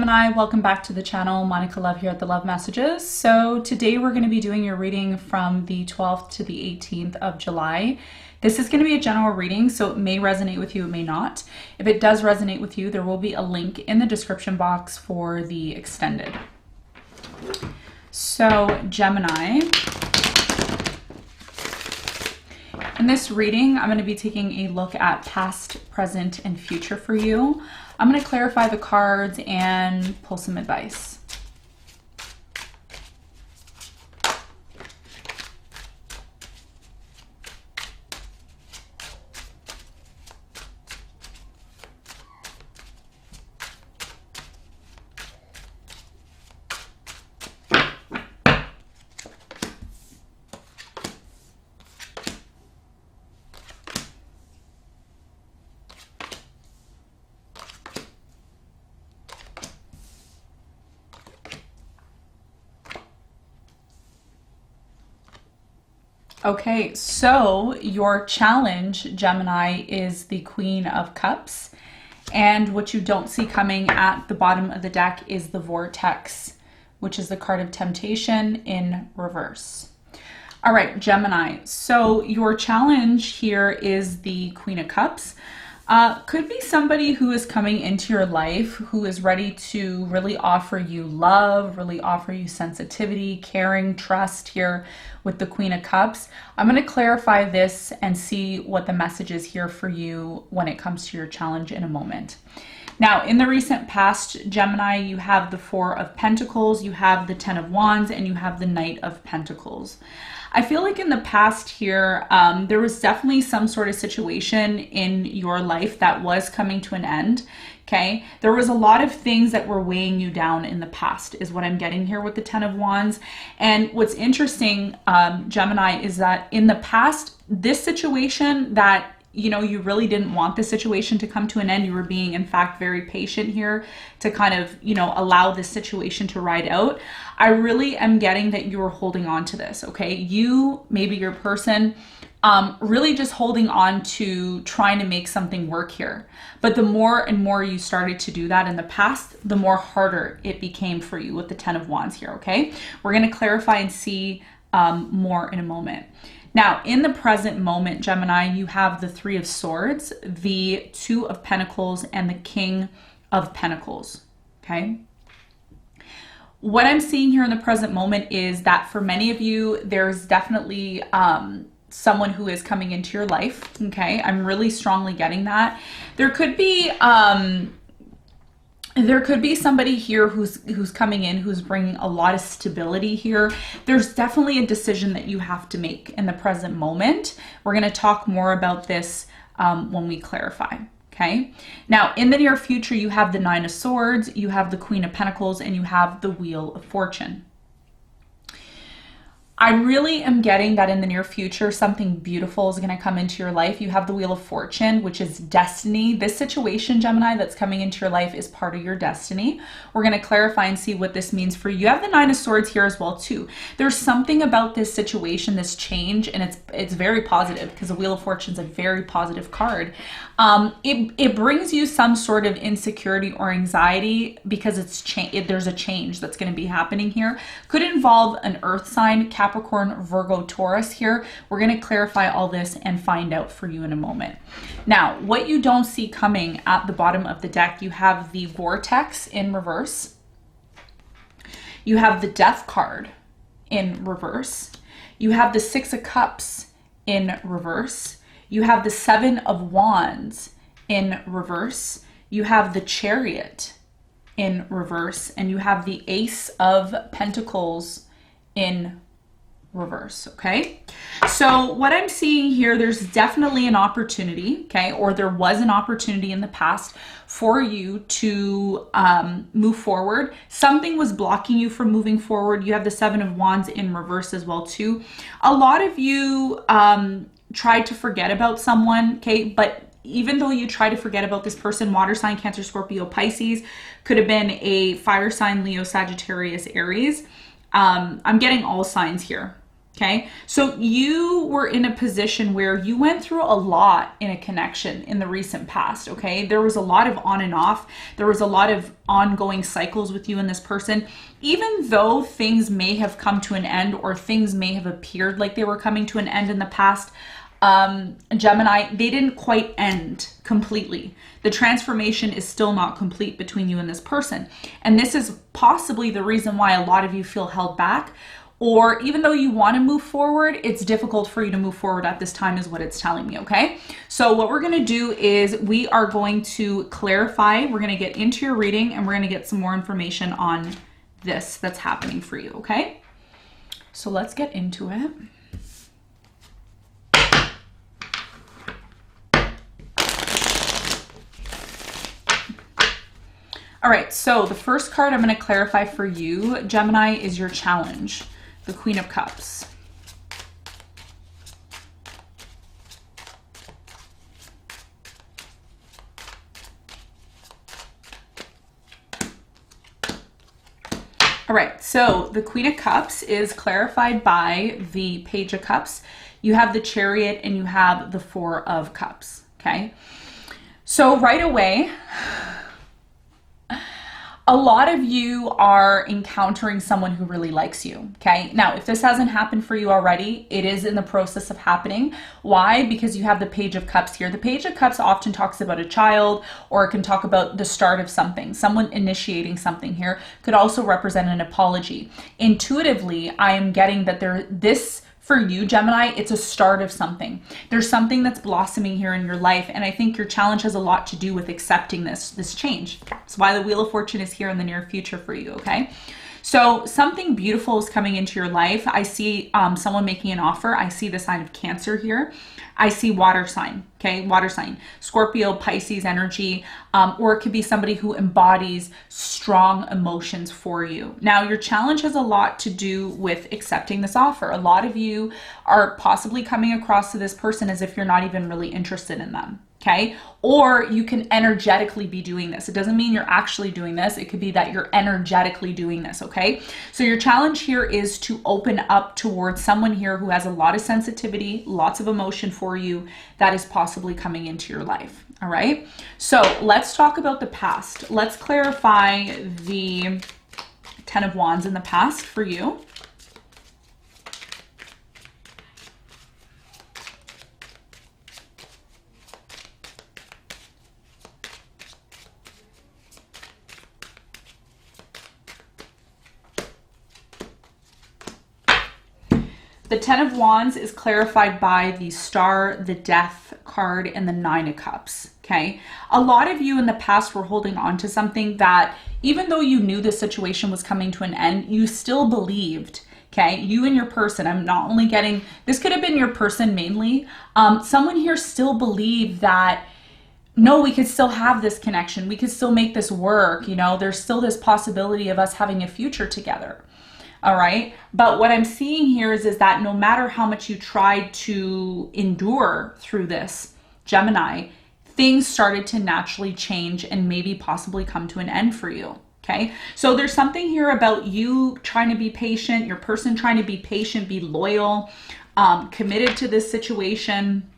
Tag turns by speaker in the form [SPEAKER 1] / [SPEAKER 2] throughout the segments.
[SPEAKER 1] Gemini, welcome back to the channel. Monica Love here at the Love Messages. So today we're going to be doing your reading from the 12th to the 18th of July. This is going to be a general reading, so it may resonate with you, it may not. If it does resonate with you, there will be a link in the description box for the extended. So Gemini, in this reading, I'm going to be taking a look at past, present, and future for you. I'm going to clarify the cards and pull some advice. Okay, so your challenge, Gemini, is the Queen of Cups. And what you don't see coming at the bottom of the deck is the Vortex, which is the card of temptation in reverse. All right, Gemini, so your challenge here is the Queen of Cups. Could be somebody who is coming into your life who is ready to really offer you love, really offer you sensitivity, caring, trust here with the Queen of Cups. I'm going to clarify this and see what the message is here for you when it comes to your challenge in a moment. Now, in the recent past, Gemini, you have the Four of Pentacles, you have the Ten of Wands, and you have the Knight of Pentacles. I feel like in the past here, there was definitely some sort of situation in your life that was coming to an end, okay? There was a lot of things that were weighing you down in the past is what I'm getting here with the Ten of Wands. And what's interesting, Gemini, is that in the past, this situation that you really didn't want the situation to come to an end. You were being, in fact, very patient here to kind of, allow this situation to ride out. I really am getting that you were holding on to this, okay? You, maybe your person, really just holding on to trying to make something work here. But the more and more you started to do that in the past, the more harder it became for you with the Ten of Wands here, okay? We're going to clarify and see more in a moment. Now, in the present moment, Gemini, you have the Three of Swords, the Two of Pentacles, and the King of Pentacles, okay? What I'm seeing here in the present moment is that for many of you, there's definitely someone who is coming into your life, okay? I'm really strongly getting that. There could be somebody here who's coming in, who's bringing a lot of stability here. There's definitely a decision that you have to make in the present moment. We're going to talk more about this when we clarify. Okay. Now, in the near future, you have the Nine of Swords, you have the Queen of Pentacles, and you have the Wheel of Fortune. I really am getting that in the near future, something beautiful is going to come into your life. You have the Wheel of Fortune, which is destiny. This situation, Gemini, that's coming into your life is part of your destiny. We're going to clarify and see what this means for you. You have the Nine of Swords here as well, too. There's something about this situation, this change, and it's very positive because the Wheel of Fortune is a very positive card. It brings you some sort of insecurity or anxiety because there's a change that's going to be happening here. Could involve an earth sign, Capricorn, Virgo, Taurus here. We're going to clarify all this and find out for you in a moment. Now, what you don't see coming at the bottom of the deck, you have the Vortex in reverse. You have the Death card in reverse. You have the Six of Cups in reverse. You have the Seven of Wands in reverse. You have the Chariot in reverse. And you have the Ace of Pentacles in reverse, okay? So what I'm seeing here, there's definitely an opportunity, okay? Or there was an opportunity in the past for you to move forward. Something was blocking you from moving forward. You have the Seven of Wands in reverse as well, too. A lot of you tried to forget about someone, okay? But even though you try to forget about this person, water sign, Cancer, Scorpio, Pisces, could have been a fire sign, Leo, Sagittarius, Aries. I'm getting all signs here. Okay, so you were in a position where you went through a lot in a connection in the recent past, okay? There was a lot of on and off. There was a lot of ongoing cycles with you and this person. Even though things may have come to an end or things may have appeared like they were coming to an end in the past, Gemini, they didn't quite end completely. The transformation is still not complete between you and this person. And this is possibly the reason why a lot of you feel held back. Or even though you want to move forward, it's difficult for you to move forward at this time is what it's telling me, okay? So what we're going to do is we are going to clarify. We're going to get into your reading and we're going to get some more information on this that's happening for you, okay? So let's get into it. All right, so the first card I'm going to clarify for you, Gemini, is your challenge. The Queen of Cups. All right, so the Queen of Cups is clarified by the Page of Cups. You have the Chariot and you have the Four of Cups, okay? So right away, a lot of you are encountering someone who really likes you, okay? Now, if this hasn't happened for you already, it is in the process of happening. Why? Because you have the Page of Cups here. The Page of Cups often talks about a child, or it can talk about the start of something. Someone initiating something here could also represent an apology. Intuitively, I am getting that this for you, Gemini, it's a start of something. There's something that's blossoming here in your life, and I think your challenge has a lot to do with accepting this change. That's why the Wheel of Fortune is here in the near future for you, okay? So something beautiful is coming into your life. I see someone making an offer. I see the sign of Cancer here. I see water sign, okay? Water sign, Scorpio, Pisces energy, or it could be somebody who embodies strong emotions for you. Now, your challenge has a lot to do with accepting this offer. A lot of you are possibly coming across to this person as if you're not even really interested in them, okay? Or you can energetically be doing this. It doesn't mean you're actually doing this. It could be that you're energetically doing this, okay? So your challenge here is to open up towards someone here who has a lot of sensitivity, lots of emotion for you that is possibly coming into your life, all right? So let's talk about the past. Let's clarify the Ten of Wands in the past for you. The Ten of Wands is clarified by the Star, the Death card, and the Nine of Cups, okay? A lot of you in the past were holding on to something that, even though you knew the situation was coming to an end, you still believed, okay? You and your person, I'm not only getting, this could have been your person mainly. Someone here still believed that, no, we could still have this connection. We could still make this work, you know? There's still this possibility of us having a future together. All right. But what I'm seeing here is that no matter how much you tried to endure through this, Gemini, things started to naturally change and maybe possibly come to an end for you. Okay. So there's something here about you trying to be patient, your person trying to be patient, be loyal, committed to this situation.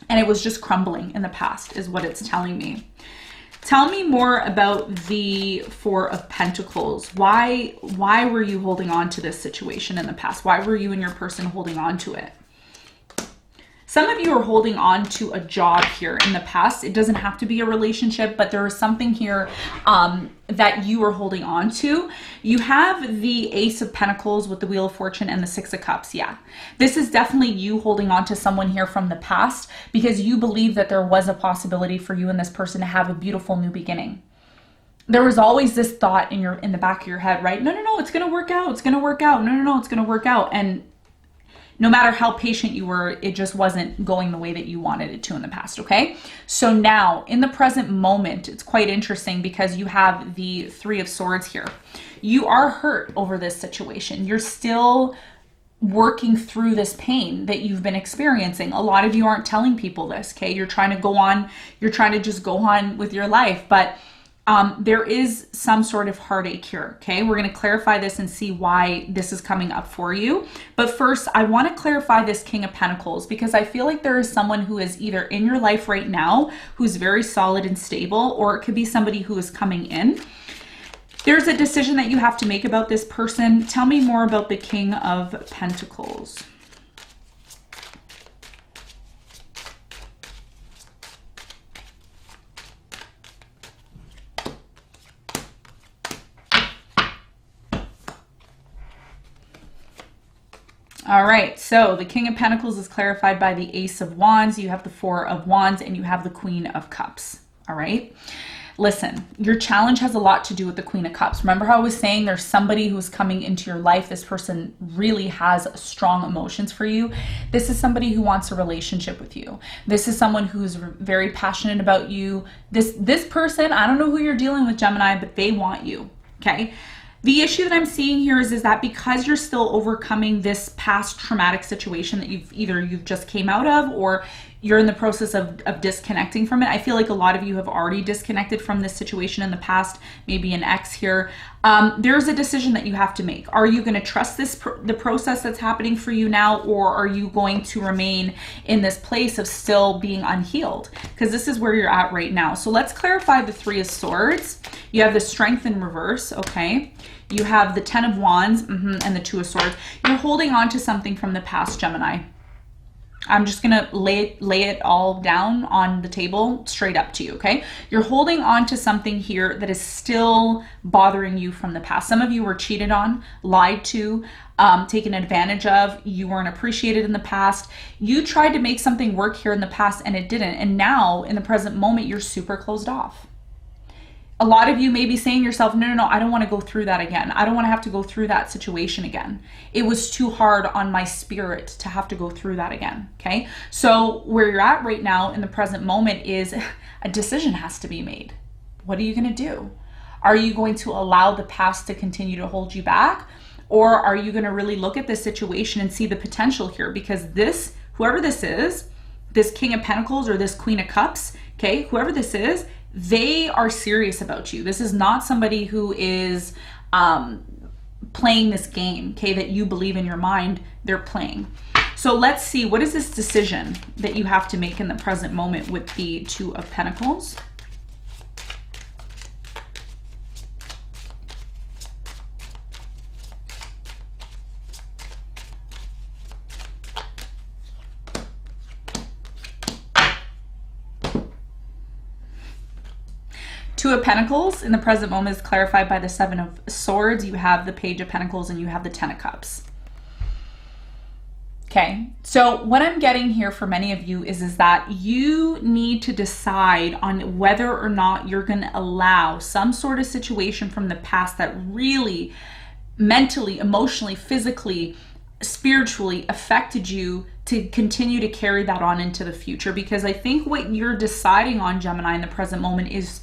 [SPEAKER 1] And it was just crumbling in the past is what it's telling me. Tell me more about the Four of Pentacles. Why were you holding on to this situation in the past? Why were you and your person holding on to it? Some of you are holding on to a job here in the past. It doesn't have to be a relationship, but there is something here that you are holding on to. You have the Ace of Pentacles with the Wheel of Fortune and the Six of Cups. Yeah, this is definitely you holding on to someone here from the past because you believe that there was a possibility for you and this person to have a beautiful new beginning. There was always this thought in the back of your head, right? No, it's going to work out. It's going to work out. No, it's going to work out. And no matter how patient you were, it just wasn't going the way that you wanted it to in the past, okay? So now, in the present moment, it's quite interesting because you have the Three of Swords here. You are hurt over this situation. You're still working through this pain that you've been experiencing. A lot of you aren't telling people this, okay? You're trying to go on, you're trying to just go on with your life, but there is some sort of heartache here, okay? We're going to clarify this and see why this is coming up for you. But first, I want to clarify this King of Pentacles, because I feel like there is someone who is either in your life right now who's very solid and stable, or it could be somebody who is coming in. There's a decision that you have to make about this person. Tell me more about the King of Pentacles. All right, so the King of Pentacles is clarified by the Ace of Wands. You have the Four of Wands, and you have the Queen of Cups. All right. Listen, your challenge has a lot to do with the Queen of Cups. Remember how I was saying there's somebody who's coming into your life. This person really has strong emotions for you. This is somebody who wants a relationship with you. This is someone who's very passionate about you. This person, I don't know who you're dealing with, Gemini, but they want you, okay? The issue that I'm seeing here is that because you're still overcoming this past traumatic situation that you've just came out of, or you're in the process of disconnecting from it. I feel like a lot of you have already disconnected from this situation in the past, maybe an ex here. There's a decision that you have to make. Are you going to trust the process that's happening for you now, or are you going to remain in this place of still being unhealed? Because this is where you're at right now. So let's clarify the Three of Swords. You have the Strength in reverse, okay? You have the Ten of Wands and the Two of Swords. You're holding on to something from the past, Gemini. I'm just going to lay it all down on the table straight up to you, okay? You're holding on to something here that is still bothering you from the past. Some of you were cheated on, lied to, taken advantage of. You weren't appreciated in the past. You tried to make something work here in the past and it didn't. And now in the present moment, you're super closed off. A lot of you may be saying to yourself, no, I don't want to go through that again. I don't want to have to go through that situation again. It was too hard on my spirit to have to go through that again, okay? So where you're at right now in the present moment is a decision has to be made. What are you going to do? Are you going to allow the past to continue to hold you back? Or are you going to really look at this situation and see the potential here? Because this, whoever this is, this King of Pentacles or this Queen of Cups, okay, whoever this is, they are serious about you. This is not somebody who is playing this game, okay, that you believe in your mind they're playing. So let's see, what is this decision that you have to make in the present moment with the Two of Pentacles? Two of Pentacles in the present moment is clarified by the Seven of Swords. You have the Page of Pentacles and you have the Ten of Cups. Okay, so what I'm getting here for many of you is that you need to decide on whether or not you're going to allow some sort of situation from the past that really mentally, emotionally, physically, spiritually affected you to continue to carry that on into the future. Because I think what you're deciding on, Gemini, in the present moment is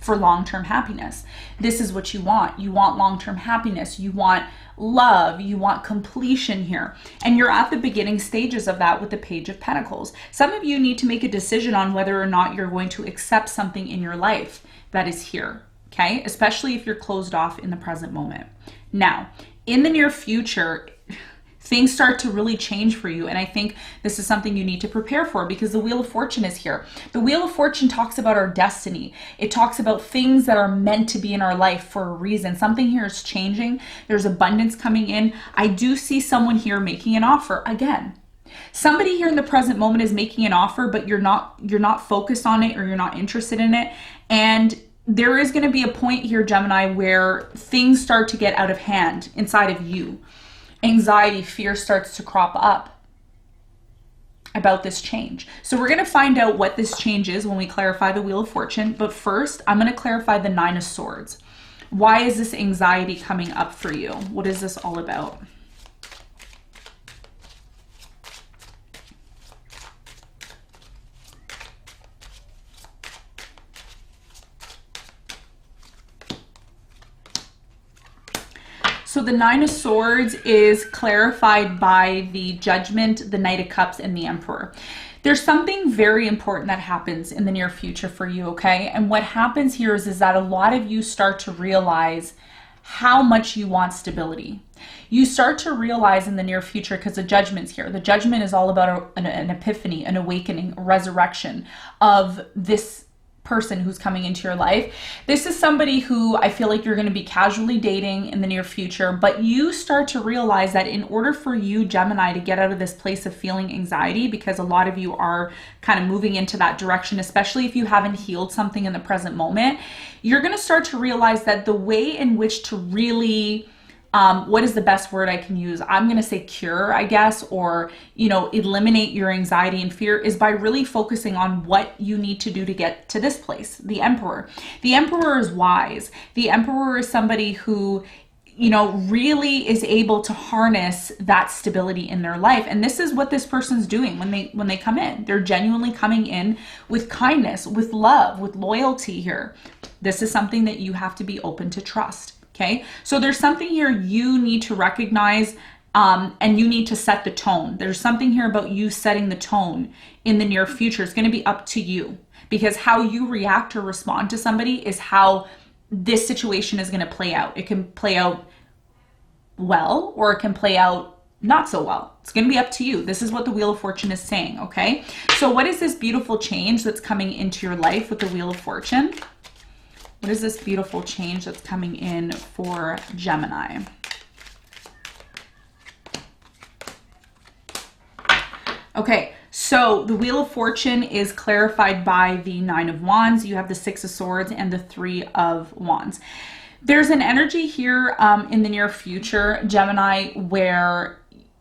[SPEAKER 1] for long-term happiness. This is what you want. You want long-term happiness. You want love. You want completion here. And you're at the beginning stages of that with the Page of Pentacles. Some of you need to make a decision on whether or not you're going to accept something in your life that is here, okay? Especially if you're closed off in the present moment. Now, in the near future, things start to really change for you. And I think this is something you need to prepare for, because the Wheel of Fortune is here. The Wheel of Fortune talks about our destiny. It talks about things that are meant to be in our life for a reason. Something here is changing. There's abundance coming in. I do see someone here making an offer again. Somebody here in the present moment is making an offer, but you're not focused on it, or you're not interested in it. And there is going to be a point here, Gemini, where things start to get out of hand inside of you. Anxiety, fear starts to crop up about this change. So we're going to find out what this change is when we clarify the Wheel of Fortune. But first, I'm going to clarify the Nine of Swords. Why is this anxiety coming up for you? What is this all about? So the Nine of Swords is clarified by the Judgment, the Knight of Cups, and the Emperor. There's something very important that happens in the near future for you, okay? And what happens here is that a lot of you start to realize how much you want stability. You start to realize in the near future, because the judgment's here. The judgment is all about an epiphany, an awakening, a resurrection of this person who's coming into your life. This is somebody who I feel like you're going to be casually dating in the near future, but you start to realize that in order for you, Gemini, to get out of this place of feeling anxiety, because a lot of you are kind of moving into that direction, especially if you haven't healed something in the present moment, you're going to start to realize that the way in which to really what is the best word I can use? I'm going to say cure, I guess, or, you know, eliminate your anxiety and fear is by really focusing on what you need to do to get to this place. The Emperor. The Emperor is wise. The Emperor is somebody who, you know, really is able to harness that stability in their life. And this is what this person's doing when they come in. They're genuinely coming in with kindness, with love, with loyalty here. This is something that you have to be open to trust. Okay, so there's something here you need to recognize and you need to set the tone. There's something here about you setting the tone in the near future. It's going to be up to you, because how you react or respond to somebody is how this situation is going to play out. It can play out well, or it can play out not so well. It's going to be up to you. This is what the Wheel of Fortune is saying, okay? So what is this beautiful change that's coming into your life with the Wheel of Fortune? What is this beautiful change that's coming in for Gemini? Okay, so the Wheel of Fortune is clarified by the Nine of Wands. You have the Six of Swords and the Three of Wands. There's an energy here in the near future, Gemini, where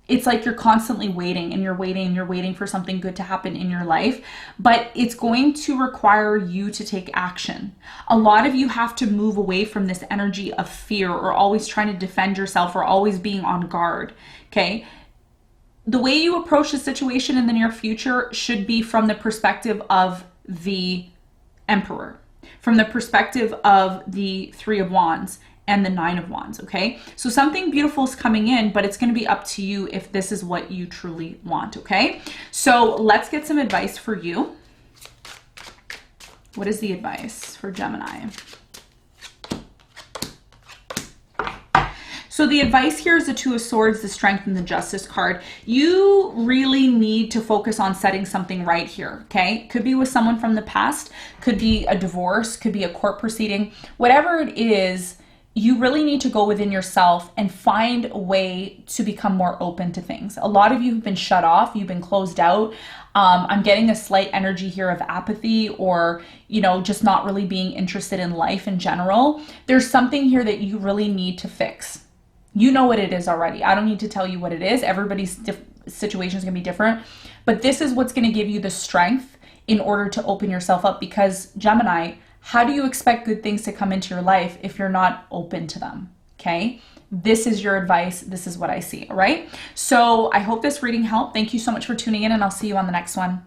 [SPEAKER 1] it's like you're constantly waiting and you're waiting for something good to happen in your life, but it's going to require you to take action. A lot of you have to move away from this energy of fear, or always trying to defend yourself, or always being on guard, okay? The way you approach the situation in the near future should be from the perspective of the Emperor, from the perspective of the Three of Wands and the Nine of Wands, okay? So something beautiful is coming in, but it's going to be up to you if this is what you truly want, okay? So let's get some advice for you. What is the advice for Gemini? So the advice here is the Two of Swords, the Strength, and the Justice card. You really need to focus on setting something right here, okay? Could be with someone from the past, could be a divorce, could be a court proceeding. Whatever it is, you really need to go within yourself and find a way to become more open to things. A lot of you have been shut off, you've been closed out. I'm getting a slight energy here of apathy, or, you know, just not really being interested in life in general. There's something here that you really need to fix. You know what it is already. I don't need to tell you what it is. Everybody's situation is going to be different, but this is what's going to give you the strength in order to open yourself up, because Gemini, how do you expect good things to come into your life if you're not open to them? Okay, this is your advice. This is what I see. All right, so I hope this reading helped. Thank you so much for tuning in, and I'll see you on the next one.